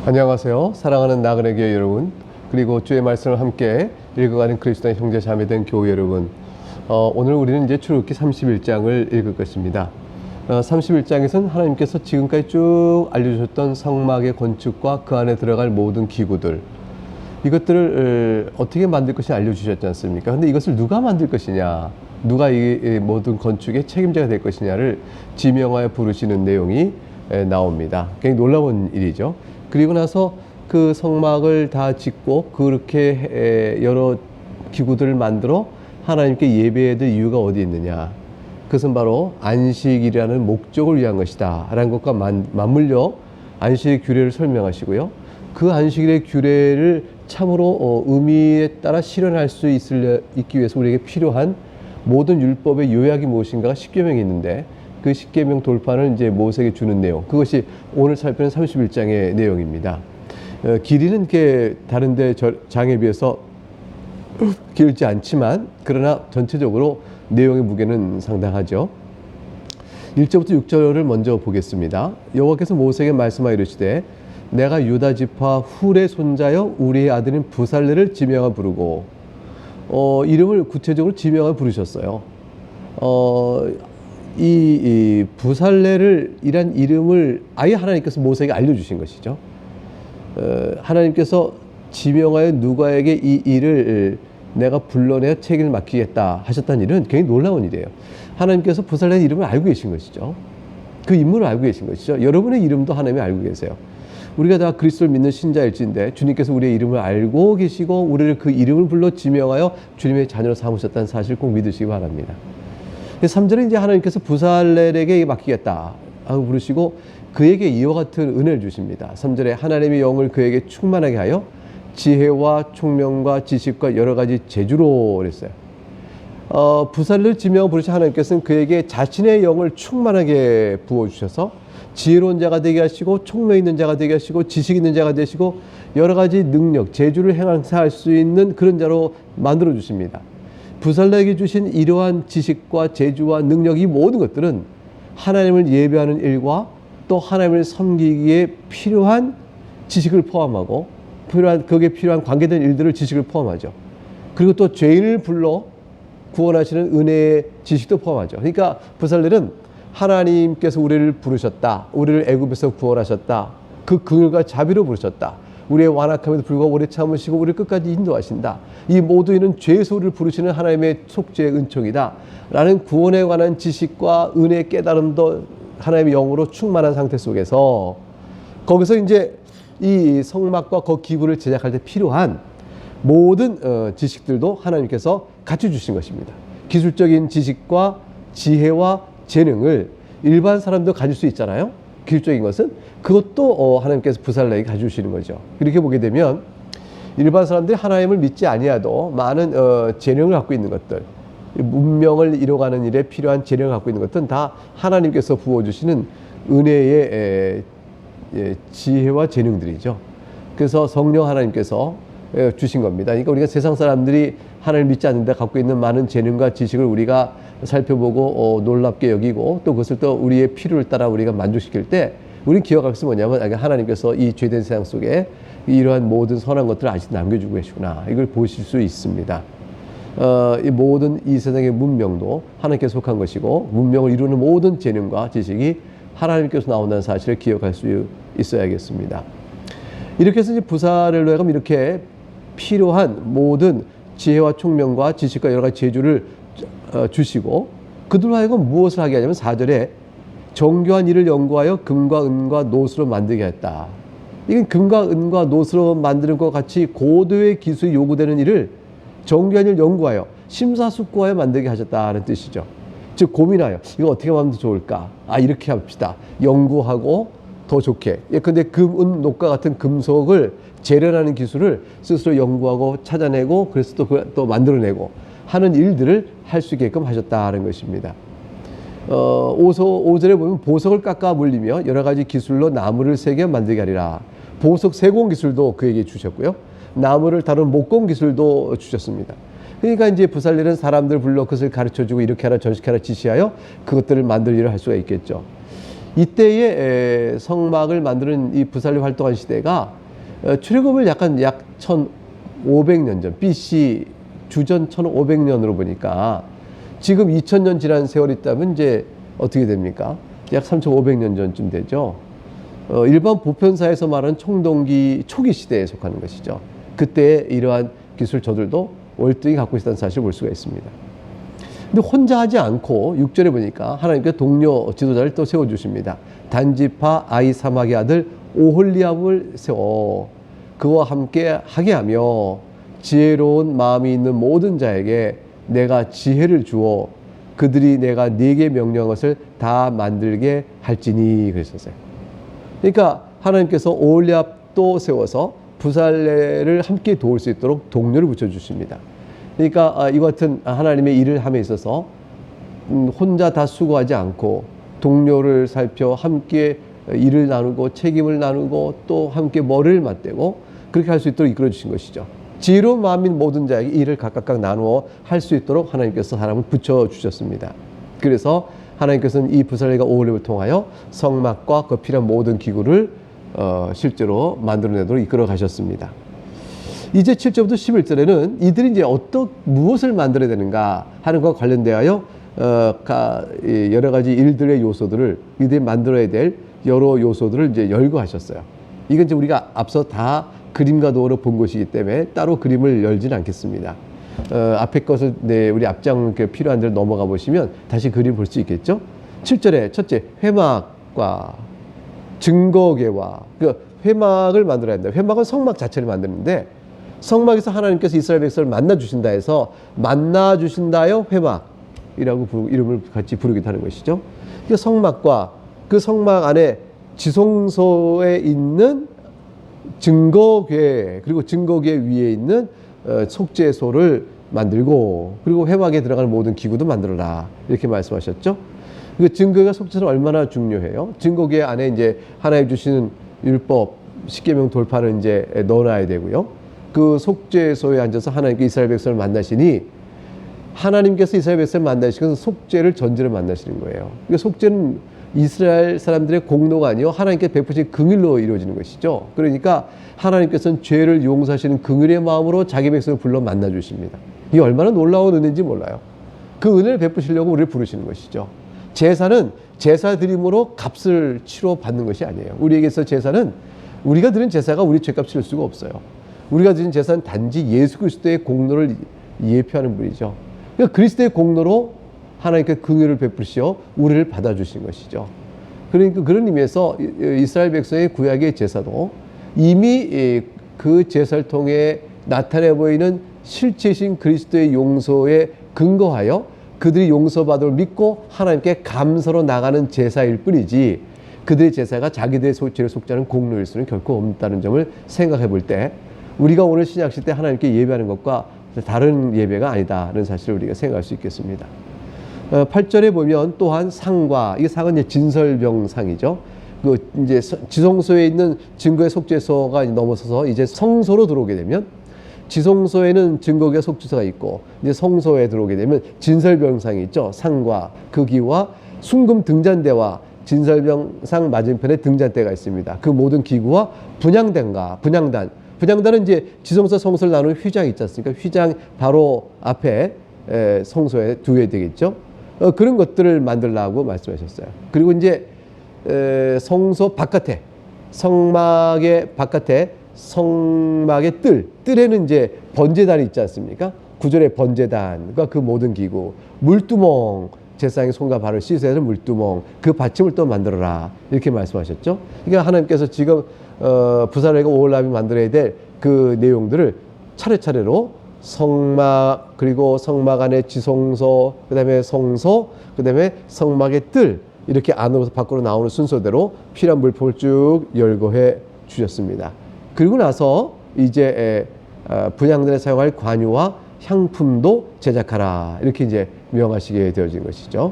안녕하세요. 사랑하는 나그네 교회 여러분, 그리고 주의 말씀을 함께 읽어가는 그리스도의 형제 자매된 교회 여러분, 오늘 우리는 이제 출애굽기 31장을 읽을 것입니다. 31장에서는 하나님께서 지금까지 쭉 알려주셨던 성막의 건축과 그 안에 들어갈 모든 기구들, 이것들을 어떻게 만들 것인지 알려주셨지 않습니까? 근데 이것을 누가 만들 것이냐, 누가 이 모든 건축의 책임자가 될 것이냐를 지명하여 부르시는 내용이 나옵니다. 굉장히 놀라운 일이죠. 그리고 나서 그 성막을 다 짓고 그렇게 여러 기구들을 만들어 하나님께 예배해야 될 이유가 어디 있느냐. 그것은 바로 안식일이라는 목적을 위한 것이다 라는 것과 맞물려 안식일의 규례를 설명하시고요. 그 안식일의 규례를 참으로 의미에 따라 실현할 수 있기 위해서 우리에게 필요한 모든 율법의 요약이 무엇인가가 10계명이 있는데, 그 10계명 돌파는 이제 모세에게 주는 내용, 그것이 오늘 살피는 31장의 내용입니다. 길이는 이렇게 다른 장에 비해서 길지 않지만, 그러나 전체적으로 내용의 무게는 상당하죠. 1절부터 6절을 먼저 보겠습니다. 여호와께서 모세에게 말씀하여 이르시되, 내가 유다 지파 훌의 손자여 우리의 아들인 부살레를 지명하여 부르고, 이름을 구체적으로 지명하여 부르셨어요. 이 부살레를 이란 이름을 아예 하나님께서 모세에게 알려주신 것이죠. 하나님께서 지명하여 누가에게 이 일을 내가 불러내어 책임을 맡기겠다 하셨다는 일은 굉장히 놀라운 일이에요. 하나님께서 부살레의 이름을 알고 계신 것이죠. 그 인물을 알고 계신 것이죠. 여러분의 이름도 하나님이 알고 계세요. 우리가 다 그리스도를 믿는 신자일진데 주님께서 우리의 이름을 알고 계시고 우리를 그 이름을 불러 지명하여 주님의 자녀로 삼으셨다는 사실을 꼭 믿으시기 바랍니다. 3절에 이제 하나님께서 부살렐에게 맡기겠다 하고 부르시고 그에게 이와 같은 은혜를 주십니다. 3절에 하나님의 영을 그에게 충만하게 하여 지혜와 총명과 지식과 여러 가지 재주로 그랬어요. 부살렐을 지명하고 부르신 하나님께서는 그에게 자신의 영을 충만하게 부어주셔서 지혜로운 자가 되게 하시고 총명 있는 자가 되게 하시고 지식 있는 자가 되시고 여러 가지 능력, 재주를 행사할 수 있는 그런 자로 만들어 주십니다. 부살레에게 주신 이러한 지식과 재주와 능력, 이 모든 것들은 하나님을 예배하는 일과 또 하나님을 섬기기에 필요한 지식을 포함하고 거기에 필요한 관계된 일들을 지식을 포함하죠. 그리고 또 죄인을 불러 구원하시는 은혜의 지식도 포함하죠. 그러니까 부살렐은 하나님께서 우리를 부르셨다, 우리를 애굽에서 구원하셨다, 그 긍휼과 자비로 부르셨다, 우리의 완악함에도 불구하고 오래 참으시고 우리를 끝까지 인도하신다, 이 모두 이는 죄의 소리를 부르시는 하나님의 속죄의 은총이다 라는 구원에 관한 지식과 은혜의 깨달음도 하나님의 영으로 충만한 상태 속에서, 거기서 이제 이 성막과 그 기구를 제작할 때 필요한 모든 지식들도 하나님께서 갖춰주신 것입니다. 기술적인 지식과 지혜와 재능을 일반 사람도 가질 수 있잖아요. 기술적인 것은 그것도 하나님께서 부살레에게 가져주시는 거죠. 이렇게 보게 되면 일반 사람들이 하나님을 믿지 아니하도 많은 재능을 갖고 있는 것들, 문명을 이뤄가는 일에 필요한 재능을 갖고 있는 것들은 다 하나님께서 부어주시는 은혜의 지혜와 재능들이죠. 그래서 성령 하나님께서 주신 겁니다. 그러니까 우리가 세상 사람들이 하나님을 믿지 않는데 갖고 있는 많은 재능과 지식을 우리가 살펴보고 놀랍게 여기고 또 그것을 또 우리의 필요를 따라 우리가 만족시킬 때 우리는 기억할 것이 뭐냐면 하나님께서 이 죄된 세상 속에 이러한 모든 선한 것들을 아직 남겨주고 계시구나, 이걸 보실 수 있습니다. 이 모든 이 세상의 문명도 하나님께서 속한 것이고 문명을 이루는 모든 재능과 지식이 하나님께서 나온다는 사실을 기억할 수 있어야겠습니다. 이렇게 해서 이제 부살렐로 하여금 이렇게 필요한 모든 지혜와 총명과 지식과 여러 가지 재주를 주시고 그들로 하여금 무엇을 하게 하냐면 4절에 정교한 일을 연구하여 금과 은과 노수로 만들게 했다. 이건 금과 은과 노수로 만드는 것과 같이 고도의 기술이 요구되는 일을 정교한 일을 연구하여 심사숙고하여 만들게 하셨다는 뜻이죠. 즉 고민하여 이거 어떻게 하면 더 좋을까? 이렇게 합시다. 연구하고 더 좋게. 근데 금, 은, 녹과 같은 금속을 재련하는 기술을 스스로 연구하고 찾아내고 그래서 또 만들어내고 하는 일들을 할 수 있게끔 하셨다는 것입니다. 5절에 보면 보석을 깎아 물리며 여러 가지 기술로 나무를 새겨 만들게 하리라. 보석 세공 기술도 그에게 주셨고요. 나무를 다룬 목공 기술도 주셨습니다. 그러니까 이제 부살렐은 사람들 불러 그것을 가르쳐주고 이렇게 하라 저렇게 하라 지시하여 그것들을 만들 일을 할 수가 있겠죠. 이때에 성막을 만드는 이 부살레 활동한 시대가 출애굽을 약 1500년 전, BC 주전 1500년으로 보니까 지금 2000년 지난 세월이 있다면 이제 어떻게 됩니까? 약 3500년 전쯤 되죠. 일반 보편사에서 말하는 청동기 초기 시대에 속하는 것이죠. 그때 이러한 기술 저들도 월등히 갖고 있었다는 사실을 볼 수가 있습니다. 근데 혼자 하지 않고 6절에 보니까 하나님께서 동료 지도자를 또 세워주십니다. 단지파 아히사막의 아들 오홀리압을 세워 그와 함께 하게 하며 지혜로운 마음이 있는 모든 자에게 내가 지혜를 주어 그들이 내가 네게 명령한 것을 다 만들게 할지니 그러셨어요. 그러니까 하나님께서 오홀리압도 세워서 부살레를 함께 도울 수 있도록 동료를 붙여주십니다. 그러니까 이와 같은 하나님의 일을 함에 있어서 혼자 다 수고하지 않고 동료를 살펴 함께 일을 나누고 책임을 나누고 또 함께 머리를 맞대고 그렇게 할 수 있도록 이끌어 주신 것이죠. 지혜로운 마음인 모든 자에게 일을 각각 나누어 할 수 있도록 하나님께서 사람을 붙여주셨습니다. 그래서 하나님께서는 이 부살레가 오홀리압을 통하여 성막과 그 필요한 모든 기구를 실제로 만들어내도록 이끌어 가셨습니다. 이제 7절부터 11절에는 이들이 이제 무엇을 만들어야 되는가 하는 것과 관련되어 여러 가지 일들의 요소들을 이들이 만들어야 될 여러 요소들을 이제 열거하셨어요. 이건 이제 우리가 앞서 다 그림과 도어로 본 것이기 때문에 따로 그림을 열지는 않겠습니다. 앞에 것을 우리 앞장 필요한 데를 넘어가 보시면 다시 그림 볼 수 있겠죠. 7절에 첫째 회막과 증거궤와 회막을 만들어야 한다. 회막은 성막 자체를 만드는데 성막에서 하나님께서 이스라엘 백성을 만나 주신다 해서 만나 주신다여 회막이라고 이름을 같이 부르기도 하는 것이죠. 그 성막과 그 성막 안에 지성소에 있는 증거궤 그리고 증거궤 위에 있는 속죄소를 만들고 그리고 회막에 들어가는 모든 기구도 만들어라 이렇게 말씀하셨죠. 그 증거가 속죄소는 얼마나 중요해요. 증거궤 안에 이제 하나님 주시는 율법 십계명 돌파를 이제 넣어놔야 되고요. 그 속죄소에 앉아서 하나님께 이스라엘 백성을 만나시니 하나님께서 이스라엘 백성을 만나시는 속죄를 전제로 만나시는 거예요. 그러니까 속죄는 이스라엘 사람들의 공로가 아니요 하나님께 베푸신 긍휼로 이루어지는 것이죠. 그러니까 하나님께서는 죄를 용서하시는 긍휼의 마음으로 자기 백성을 불러 만나 주십니다. 이게 얼마나 놀라운 은혜인지 몰라요. 그 은혜를 베푸시려고 우리를 부르시는 것이죠. 제사는 제사 드림으로 값을 치러 받는 것이 아니에요. 우리에게서 제사는 우리가 드린 제사가 우리 죄값 치를 수가 없어요. 우리가 드린 제사는 단지 예수 그리스도의 공로를 예표하는 분이죠. 그러니까 그리스도의 공로로 하나님께 긍휼을 베푸시어 우리를 받아주신 것이죠. 그러니까 그런 의미에서 이스라엘 백성의 구약의 제사도 이미 그 제사를 통해 나타내 보이는 실체신 그리스도의 용서에 근거하여 그들이 용서받을 믿고 하나님께 감사로 나가는 제사일 뿐이지 그들의 제사가 자기들의 죄를 속죄하는 공로일 수는 결코 없다는 점을 생각해 볼 때 우리가 오늘 신약시 때 하나님께 예배하는 것과 다른 예배가 아니다는 사실을 우리가 생각할 수 있겠습니다. 8절에 보면 또한 상과 이 상은 이제 진설병상이죠. 그 이제 지성소에 있는 증거의 속죄소가 넘어서서 이제 성소로 들어오게 되면 지성소에는 증거의 속죄소가 있고 이제 성소에 들어오게 되면 진설병상이 있죠. 상과 그 기구와 순금 등잔대와 진설병상 맞은편에 등잔대가 있습니다. 그 모든 기구와 분향단은 이제 지성소 성소를 나누는 휘장이 있지 않습니까? 휘장 바로 앞에 성소에 두어야 되겠죠. 그런 것들을 만들라고 말씀하셨어요. 그리고 이제 성소 바깥에 성막의 바깥에 성막의 뜰에는 이제 번제단이 있지 않습니까? 9절에 번제단과 그 모든 기구, 물두멍 제사장의 손과 발을 씻어야 할 물두멍 그 받침을 또 만들어라 이렇게 말씀하셨죠. 그러니까 하나님께서 지금 부살레가 오홀리압이 만들어야 될 그 내용들을 차례차례로 성막 그리고 성막 안에 지성소 그다음에 성소 그다음에 성막의 뜰 이렇게 안으로서 밖으로 나오는 순서대로 필요한 물품을 쭉 열거해 주셨습니다. 그리고 나서 이제 분향단에 사용할 관유와 향품도 제작하라 이렇게 이제 명하시게 되어진 것이죠.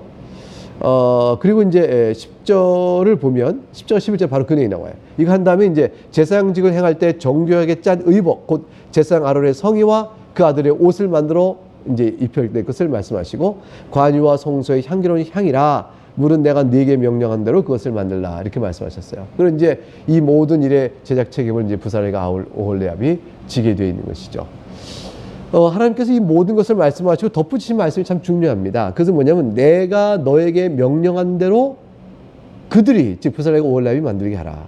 그리고 이제 10절을 보면 10절 11절 바로 그 내용이 나와요. 이거 한 다음에 이제 제사장직을 행할 때 정교하게 짠 의복 곧 제사장 아론의 성의와 그 아들의 옷을 만들어 이제 입혀야 될 것을 말씀하시고 관유와 성소의 향기로운 향이라 물은 내가 네게 명령한 대로 그것을 만들라 이렇게 말씀하셨어요. 그리고 이제 이 모든 일의 제작 책임을 이제 부살레가 오홀리압이 지게 되어 있는 것이죠. 하나님께서 이 모든 것을 말씀하시고 덧붙이신 말씀이 참 중요합니다. 그것은 뭐냐면 내가 너에게 명령한 대로 그들이 즉 부살레가 오홀리압이 만들게 하라.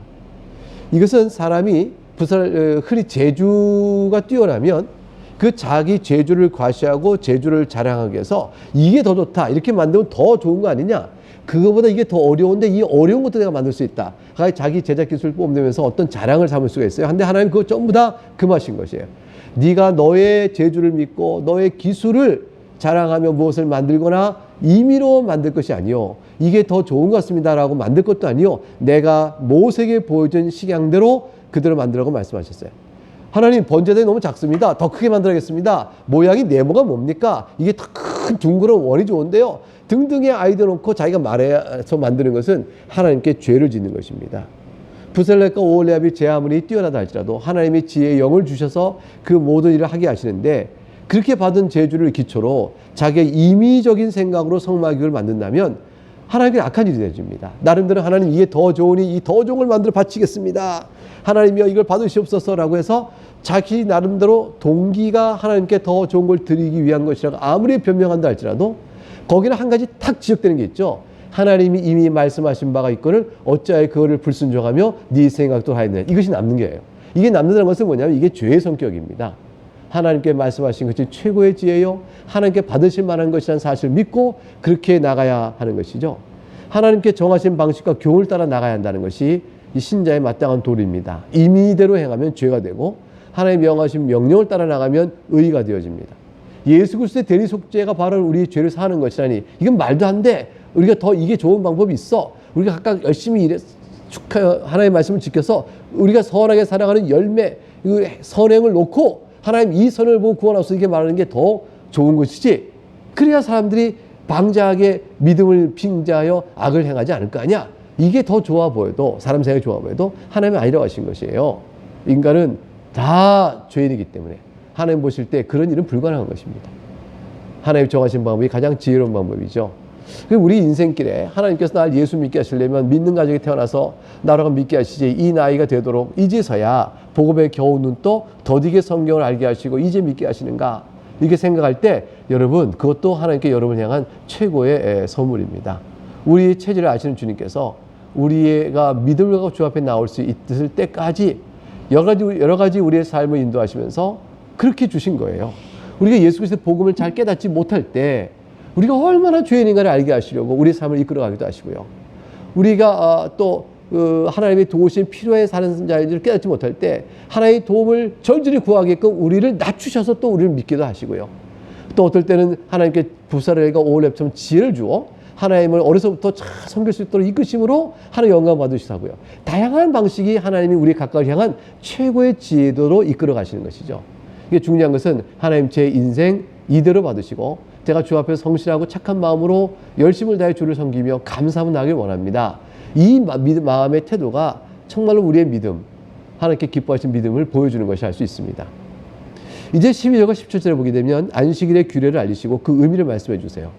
이것은 사람이 흔히 재주가 뛰어나면 그 자기 재주를 과시하고 재주를 자랑하기 위해서 이게 더 좋다 이렇게 만들면 더 좋은 거 아니냐, 그거보다 이게 더 어려운데 이 어려운 것도 내가 만들 수 있다, 자기 제작 기술을 뽐내면서 어떤 자랑을 삼을 수가 있어요. 근데 하나님 그거 전부 다 금하신 것이에요. 네가 너의 재주를 믿고 너의 기술을 자랑하며 무엇을 만들거나 임의로 만들 것이 아니요 이게 더 좋은 것 같습니다 라고 만들 것도 아니요 내가 모세에게 보여준 식양대로 그대로 만들라고 말씀하셨어요. 하나님 번제단이 너무 작습니다. 더 크게 만들어야겠습니다. 모양이 네모가 뭡니까? 이게 더 큰 둥그런 원이 좋은데요. 등등의 아이디어 놓고 자기가 말해서 만드는 것은 하나님께 죄를 짓는 것입니다. 부살레과 오홀리압이 제 아무리 뛰어나다 할지라도 하나님의 지혜의 영을 주셔서 그 모든 일을 하게 하시는데 그렇게 받은 재주를 기초로 자기의 임의적인 생각으로 성막을 만든다면 하나님께 악한 일이 되어집니다. 나름대로 하나님 이게 더 좋으니 이 더 좋은 걸 만들어 바치겠습니다. 하나님이여 이걸 받으시옵소서라고 해서 자기 나름대로 동기가 하나님께 더 좋은 걸 드리기 위한 것이라고 아무리 변명한다 할지라도 거기는 한 가지 탁 지적되는 게 있죠. 하나님이 이미 말씀하신 바가 있거늘 어찌하여 그거를 불순종하며 네 생각도 하였느냐. 이것이 남는 거예요. 이게 남는다는 것은 뭐냐면 이게 죄의 성격입니다. 하나님께 말씀하신 것이 최고의 지혜요 하나님께 받으실 만한 것이라는 사실을 믿고 그렇게 나가야 하는 것이죠. 하나님께 정하신 방식과 교훈을 따라 나가야 한다는 것이 이 신자의 마땅한 도리입니다. 임의대로 행하면 죄가 되고 하나님의 명하신 명령을 따라 나가면 의가 되어집니다. 예수 그리스도의 대리 속죄가 바로 우리의 죄를 사하는 것이라니 이건 말도 안 돼. 우리가 더 이게 좋은 방법이 있어. 우리가 각각 열심히 하나님의 말씀을 지켜서 우리가 선하게 살아가는 열매 선행을 놓고 하나님 이 선을 보고 구원하소서 이렇게 말하는 게 더 좋은 것이지, 그래야 사람들이 방자하게 믿음을 빙자하여 악을 행하지 않을 거 아니야. 이게 더 좋아 보여도 사람 생각이 좋아 보여도 하나님이 아니라고 하신 것이에요. 인간은 다 죄인이기 때문에 하나님 보실 때 그런 일은 불가능한 것입니다. 하나님 정하신 방법이 가장 지혜로운 방법이죠. 우리 인생길에 하나님께서 날 예수 믿게 하시려면 믿는 가정에 태어나서 나라고 믿게 하시지 이 나이가 되도록 이제서야 복음에 겨우 눈떠 더디게 성경을 알게 하시고 이제 믿게 하시는가 이렇게 생각할 때 여러분 그것도 하나님께 여러분을 향한 최고의 선물입니다. 우리의 체질을 아시는 주님께서 우리가 믿음을 갖고 주 앞에 나올 수 있을 때까지 여러 가지 우리의 삶을 인도하시면서 그렇게 주신 거예요. 우리가 예수 그리스도의 복음을 잘 깨닫지 못할 때 우리가 얼마나 죄인인가를 알게 하시려고 우리의 삶을 이끌어가기도 하시고요. 우리가 또 하나님의 도우심 필요해 사는 자들을 깨닫지 못할 때 하나님의 도움을 절절히 구하게끔 우리를 낮추셔서 또 우리를 믿기도 하시고요. 또 어떨 때는 하나님께 부살레가 오홀리압처럼 지혜를 주어 하나님을 어려서부터 잘 섬길 수 있도록 이끄심으로 하나님 영광 받으시기도 하고요. 다양한 방식이 하나님이 우리 각각을 향한 최고의 지혜도로 이끌어 가시는 것이죠. 이게 중요한 것은 하나님 제 인생 이대로 받으시고 제가 주 앞에 성실하고 착한 마음으로 열심을 다해 주를 섬기며 감사하며 나가길 원합니다. 이 마음의 태도가 정말로 우리의 믿음, 하나님께 기뻐하신 믿음을 보여주는 것이 알 수 있습니다. 이제 12절과 17절에 보게 되면 안식일의 규례를 알리시고 그 의미를 말씀해 주세요.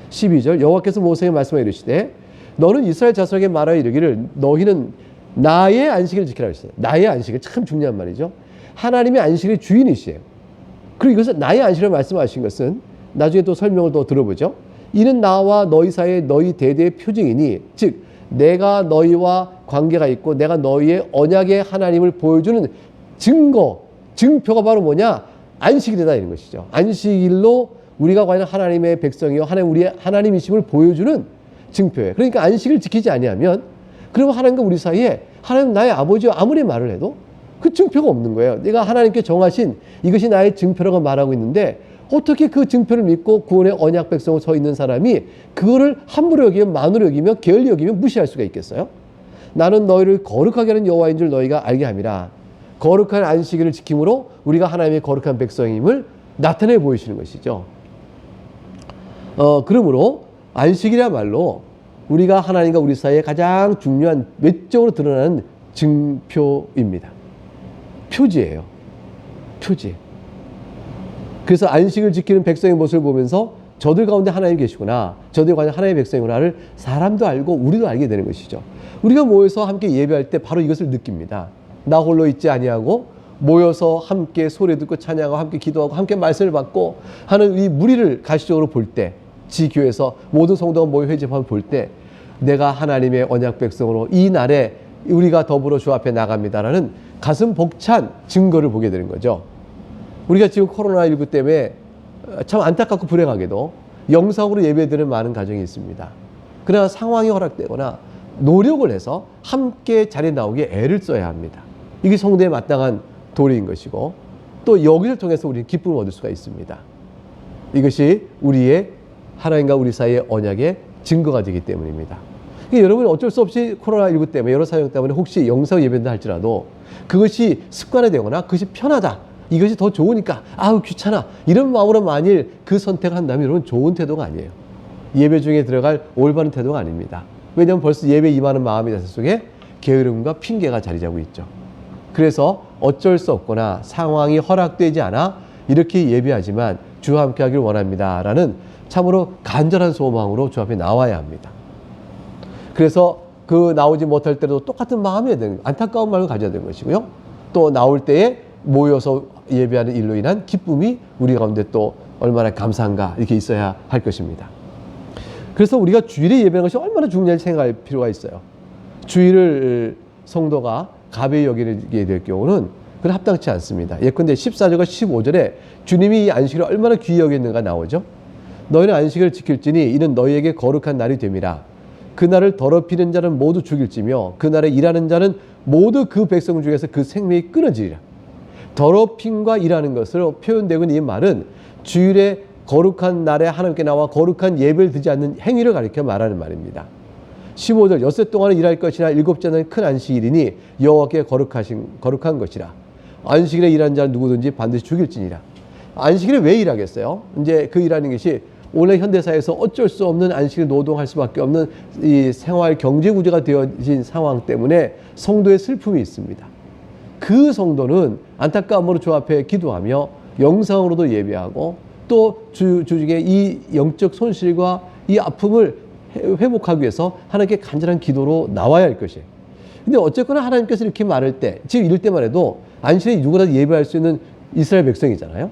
12절 여호와께서 모세에게 말씀하여 이르시되 너는 이스라엘 자손에게 말하여 이르기를 너희는 나의 안식일을 지키라 하셨어요. 나의 안식일 참 중요한 말이죠. 하나님의 안식일의 주인이시에요. 그리고 이것은 나의 안식일을 말씀하신 것은 나중에 또 설명을 또 들어보죠. 이는 나와 너희 사이에 너희 대대의 표징이니 즉 내가 너희와 관계가 있고 내가 너희의 언약의 하나님을 보여주는 증표가 바로 뭐냐? 안식일이다 이런 것이죠. 안식일로 우리가 과연 하나님의 백성이요 우리의 하나님이심을 보여주는 증표예요. 그러니까 안식을 지키지 아니하면 그러면 하나님과 우리 사이에 하나님 나의 아버지와 아무리 말을 해도 그 증표가 없는 거예요. 내가 하나님께 정하신 이것이 나의 증표라고 말하고 있는데 어떻게 그 증표를 믿고 구원의 언약 백성으로 서 있는 사람이 그거를 함부로 여기면 만으로 여기면 게을리 여기면 무시할 수가 있겠어요? 나는 너희를 거룩하게 하는 여호와인 줄 너희가 알게 함이라. 거룩한 안식일을 지킴으로 우리가 하나님의 거룩한 백성임을 나타내 보이시는 것이죠. 그러므로 안식일이야말로 우리가 하나님과 우리 사이에 가장 중요한 외적으로 드러나는 증표입니다. 표지예요. 표지. 그래서 안식을 지키는 백성의 모습을 보면서 저들 가운데 하나님 계시구나. 저들이 과연 하나님의 백성이구나를 사람도 알고 우리도 알게 되는 것이죠. 우리가 모여서 함께 예배할 때 바로 이것을 느낍니다. 나 홀로 있지 아니하고 모여서 함께 소리 듣고 찬양하고 함께 기도하고 함께 말씀을 받고 하는 이 무리를 가시적으로 볼 때, 지교에서 모든 성도가 모여 회집하면 볼 때 내가 하나님의 언약 백성으로 이 날에 우리가 더불어 주 앞에 나갑니다라는 가슴 벅찬 증거를 보게 되는 거죠. 우리가 지금 코로나19 때문에 참 안타깝고 불행하게도 영상으로 예배드리는 많은 가정이 있습니다. 그러나 상황이 허락되거나 노력을 해서 함께 자리에 나오기에 애를 써야 합니다. 이게 성도에 마땅한 도리인 것이고 또 여기를 통해서 우리는 기쁨을 얻을 수가 있습니다. 이것이 우리의 하나님과 우리 사이의 언약의 증거가 되기 때문입니다. 여러분 어쩔 수 없이 코로나19 때문에 여러 사정 때문에 혹시 영상 예배다 할지라도 그것이 습관화되거나 그것이 편하다, 이것이 더 좋으니까 아우 귀찮아 이런 마음으로 만일 그 선택을 한다면 여러분 좋은 태도가 아니에요. 예배 중에 들어갈 올바른 태도가 아닙니다. 왜냐하면 벌써 예배 임하는 마음의 자세 속에 게으름과 핑계가 자리 잡고 있죠. 그래서 어쩔 수 없거나 상황이 허락되지 않아 이렇게 예배하지만 주와 함께 하길 원합니다 라는 참으로 간절한 소망으로 주 앞에 나와야 합니다. 그래서 그 나오지 못할 때도 똑같은 마음이 되는, 안타까운 마음을 가져야 되는 것이고요. 또 나올 때에 모여서 예배하는 일로 인한 기쁨이 우리 가운데 또 얼마나 감사한가 이렇게 있어야 할 것입니다. 그래서 우리가 주일에 예배하는 것이 얼마나 중요한지 생각할 필요가 있어요. 주일을 성도가 가벼이 여기게 될 경우는 그건 합당치 않습니다. 예컨대 14절과 15절에 주님이 이 안식일을 얼마나 귀히 여겼는가 나오죠. 너희는 안식일을 지킬지니 이는 너희에게 거룩한 날이 됨이라. 그날을 더럽히는 자는 모두 죽일지며 그날에 일하는 자는 모두 그 백성 중에서 그 생명이 끊어지리라. 더럽힘과 일하는 것으로 표현되고 있는 이 말은 주일에 거룩한 날에 하나님께 나와 거룩한 예배를 드리지 않는 행위를 가리켜 말하는 말입니다. 15절 엿새 동안은 일할 것이나 일곱째는 큰 안식일이니 여호와께 거룩한 것이라. 안식일에 일하는 자는 누구든지 반드시 죽일지니라. 안식일에 왜 일하겠어요? 이제 그 일하는 것이 원래 현대사회에서 어쩔 수 없는 안식일 노동할 수밖에 없는 이 생활 경제 구조가 되어진 상황 때문에 성도의 슬픔이 있습니다. 그 성도는 안타까움으로 주 앞에 기도하며 영상으로도 예배하고 또 주 중에 이 영적 손실과 이 아픔을 회복하기 위해서 하나님께 간절한 기도로 나와야 할 것이에요. 근데 어쨌거나 하나님께서 이렇게 말할 때, 지금 이럴 때만 해도 안식일에 누구나 예배할 수 있는 이스라엘 백성이잖아요.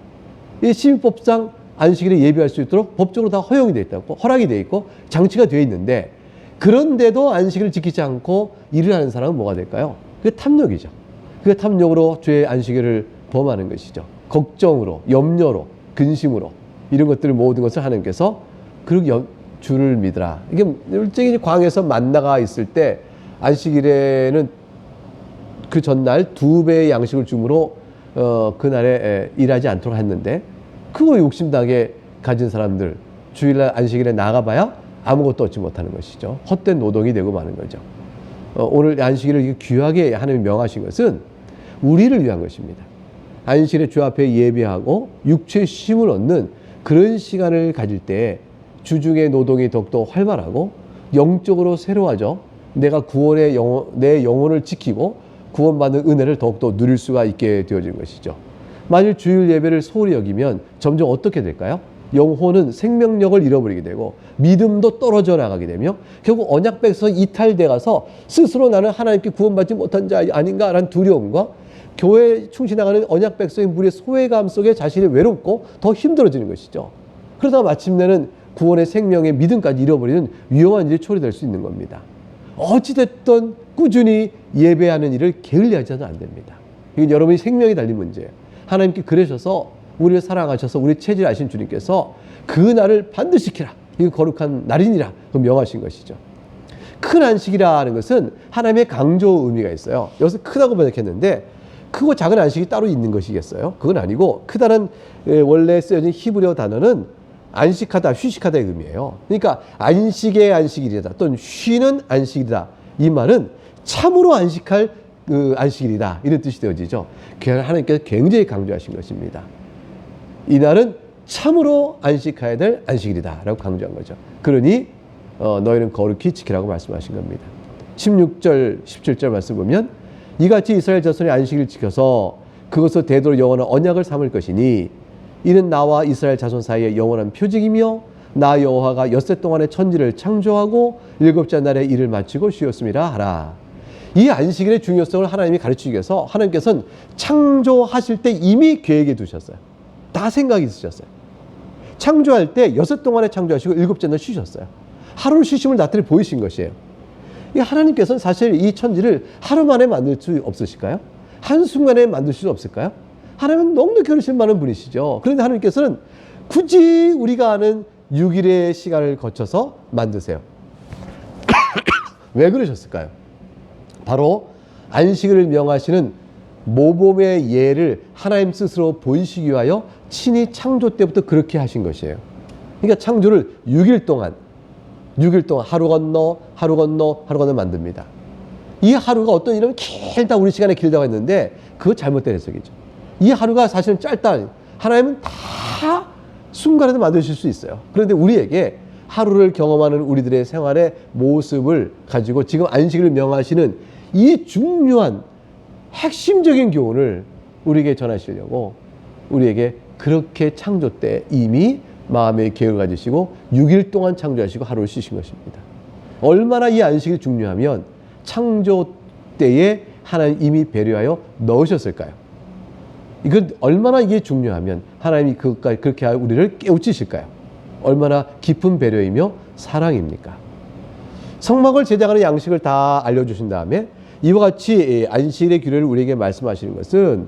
이 시민법상 안식일에 예배할 수 있도록 법적으로 다 허용이 되어 있다고, 허락이 되어 있고 장치가 되어 있는데, 그런데도 안식일을 지키지 않고 일을 하는 사람은 뭐가 될까요? 그게 탐욕이죠. 그게 탐욕으로 주의 안식일을 범하는 것이죠. 걱정으로, 염려로, 근심으로 이런 것들을 모든 것을 하나님께서 주를 믿으라. 이게 일찍이 광에서 만나가 있을 때 안식일에는 그 전날 2배의 양식을 주므로 그날에 일하지 않도록 했는데 그거 욕심나게 가진 사람들 주일날 안식일에 나가봐야 아무것도 얻지 못하는 것이죠. 헛된 노동이 되고 마는 거죠. 오늘 안식일을 귀하게 하나님이 명하신 것은 우리를 위한 것입니다. 안식일에 주 앞에 예배하고 육체의 쉼을 얻는 그런 시간을 가질 때 주중의 노동이 더욱더 활발하고 영적으로 새로워져 내가 내 영혼을 지키고 구원받는 은혜를 더욱더 누릴 수가 있게 되어진 것이죠. 만일 주일 예배를 소홀히 여기면 점점 어떻게 될까요? 영혼은 생명력을 잃어버리게 되고 믿음도 떨어져 나가게 되며 결국 언약 백성에서 이탈돼 가서 스스로 나는 하나님께 구원받지 못한 자 아닌가라는 두려움과 교회에 충실나가는 언약 백성의 무리의 소외감 속에 자신이 외롭고 더 힘들어지는 것이죠. 그러다 마침내는 구원의 생명의 믿음까지 잃어버리는 위험한 일이 초래될 수 있는 겁니다. 어찌됐든 꾸준히 예배하는 일을 게을리하지는 안 됩니다. 이건 여러분이 생명이 달린 문제예요. 하나님께 그러셔서 우리를 사랑하셔서 우리 체질을 아신 주님께서 그 날을 반드시 지키라. 이거 거룩한 날이니라. 그 명하신 것이죠. 큰 안식이라는 것은 하나님의 강조 의미가 있어요. 여기서 크다고 번역했는데 크고 작은 안식이 따로 있는 것이겠어요? 그건 아니고 크다는 원래 쓰여진 히브리어 단어는 안식하다, 휴식하다의 의미예요. 그러니까 안식의 안식일이다 또는 쉬는 안식이다. 이 말은 참으로 안식할 그 안식일이다. 이런 뜻이 되어지죠. 하나님께서 굉장히 강조하신 것입니다. 이 날은 참으로 안식해야 될 안식일이다 라고 강조한 거죠. 그러니 너희는 거룩히 지키라고 말씀하신 겁니다. 16절, 17절 말씀 보면 이같이 이스라엘 자손이 안식일을 지켜서 그것을 대대로 영원한 언약을 삼을 것이니 이는 나와 이스라엘 자손 사이의 영원한 표징이며 나 여호와가 엿새 동안의 천지를 창조하고 일곱째 날에 일을 마치고 쉬었음이라 하라. 이 안식일의 중요성을 하나님이 가르치기 위해서 하나님께서는 창조하실 때 이미 계획해 두셨어요. 다 생각이 있으셨어요. 창조할 때 엿새 동안에 창조하시고 일곱째 날 쉬셨어요. 하루 쉬심을 나타내 보이신 것이에요. 이 하나님께서는 사실 이 천지를 하루 만에 만들 수 없으실까요? 한순간에 만들 수 없을까요? 하나님은 너무나 겨루실 많은 분이시죠. 그런데 하나님께서는 굳이 우리가 아는 6일의 시간을 거쳐서 만드세요. 왜 그러셨을까요? 바로 안식일을 명하시는 모범의 예를 하나님 스스로 보이시기 위하여 친히 창조 때부터 그렇게 하신 것이에요. 그러니까 창조를 6일 동안 하루 건너 만듭니다. 이 하루가 어떤 이름은 길다, 우리 시간에 길다고 했는데 그거 잘못된 해석이죠. 이 하루가 사실은 짧다. 하나님은 다 순간에도 만드실 수 있어요. 그런데 우리에게 하루를 경험하는 우리들의 생활의 모습을 가지고 지금 안식을 명하시는 이 중요한 핵심적인 교훈을 우리에게 전하시려고 우리에게 그렇게 창조 때 이미 마음의 계획을 가지시고 6일 동안 창조하시고 하루를 쉬신 것입니다. 얼마나 이 안식이 중요하면 창조 때에 하나님 이미 배려하여 넣으셨을까요? 이건 얼마나 이게 중요하면 하나님이 그것까지 그렇게 우리를 깨우치실까요? 얼마나 깊은 배려이며 사랑입니까? 성막을 제작하는 양식을 다 알려주신 다음에 이와 같이 안식일의 규례를 우리에게 말씀하시는 것은,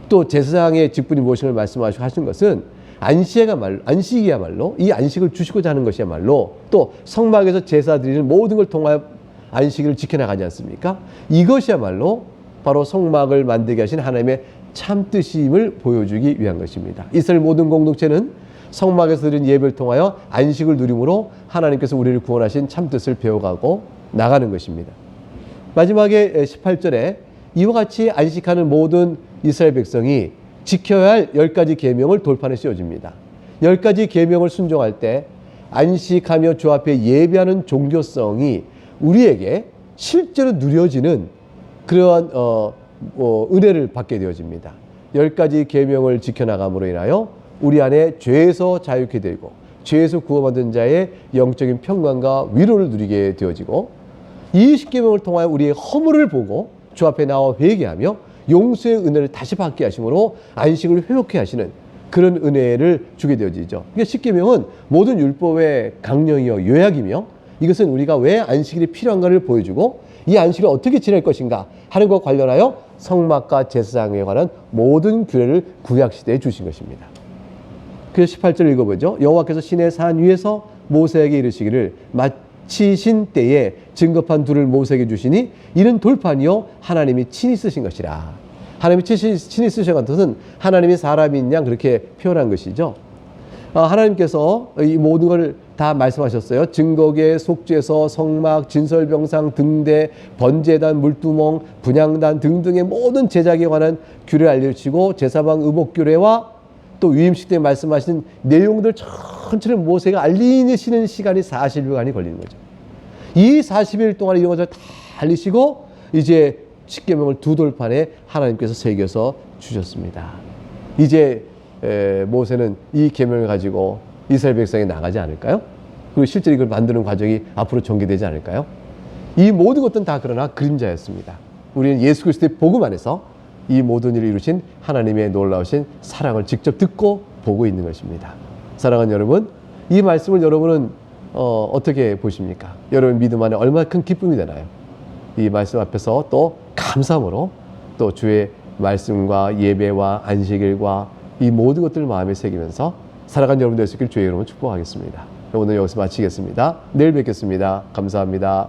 또 제사장의 직분이 무엇인가를 말씀하시고 하시는 것은 안식이야말로 이 안식을 주시고자 하는 것이야말로 또 성막에서 제사 드리는 모든 걸 통하여 안식일을 지켜나가지 않습니까? 이것이야말로 바로 성막을 만들게 하신 하나님의 참뜻임을 보여주기 위한 것입니다. 이스라엘 모든 공동체는 성막에서 드린 예배를 통하여 안식을 누림으로 하나님께서 우리를 구원하신 참뜻을 배워가고 나가는 것입니다. 마지막에 18절에 이와 같이 안식하는 모든 이스라엘 백성이 지켜야 할 10가지 계명을 돌판에 씌워집니다. 10가지 계명을 순종할 때 안식하며 주 앞에 예배하는 종교성이 우리에게 실제로 누려지는 그러한 은혜를 받게 되어집니다. 10가지 계명을 지켜나감으로 인하여 우리 안에 죄에서 자유케 되고 죄에서 구원받은 자의 영적인 평강과 위로를 누리게 되어지고, 이 십계명을 통하여 우리의 허물을 보고 주 앞에 나와 회개하며 용서의 은혜를 다시 받게 하심으로 안식을 회복케 하시는 그런 은혜를 주게 되어지죠. 그러니까 십계명은 모든 율법의 강령이요 요약이며, 이것은 우리가 왜 안식일이 필요한가를 보여주고 이 안식을 어떻게 지낼 것인가 하는 것과 관련하여 성막과 제사장에 관한 모든 규례를 구약시대에 주신 것입니다. 그래서 18절 읽어보죠. 여호와께서 시내 산 위에서 모세에게 이르시기를 마치신 때에 증거판 둘을 모세에게 주시니 이는 돌판이요 하나님이 친히 쓰신 것이라. 하나님이 친히 쓰신 것은 하나님이 사람인 양 그렇게 표현한 것이죠. 하나님께서 이 모든 걸 다 말씀하셨어요. 증거계, 속죄서, 성막, 진설병상, 등대, 번제단, 물두멍, 분향단 등등의 모든 제작에 관한 규례를 알려주시고 제사방 의복규례와 또 위임식 때 말씀하신 내용들 천천히 모세가 알리시는 시간이 40일간이 걸리는 거죠. 이 40일 동안 이런 것을 다 알리시고 이제 십계명을 두 돌판에 하나님께서 새겨서 주셨습니다. 이제 모세는 이 계명을 가지고 이스라엘 백성이 나가지 않을까요? 그리고 실제로 이걸 만드는 과정이 앞으로 전개되지 않을까요? 이 모든 것들은 다 그러나 그림자였습니다. 우리는 예수 그리스도의 복음 안에서 이 모든 일을 이루신 하나님의 놀라우신 사랑을 직접 듣고 보고 있는 것입니다. 사랑하는 여러분, 이 말씀을 여러분은 어떻게 보십니까? 여러분 믿음 안에 얼마나 큰 기쁨이 되나요? 이 말씀 앞에서 또 감사함으로 또 주의 말씀과 예배와 안식일과 이 모든 것들을 마음에 새기면서 살아가는 여러분 되시길 주의 이름으로 축복하겠습니다. 오늘 여기서 마치겠습니다. 내일 뵙겠습니다. 감사합니다.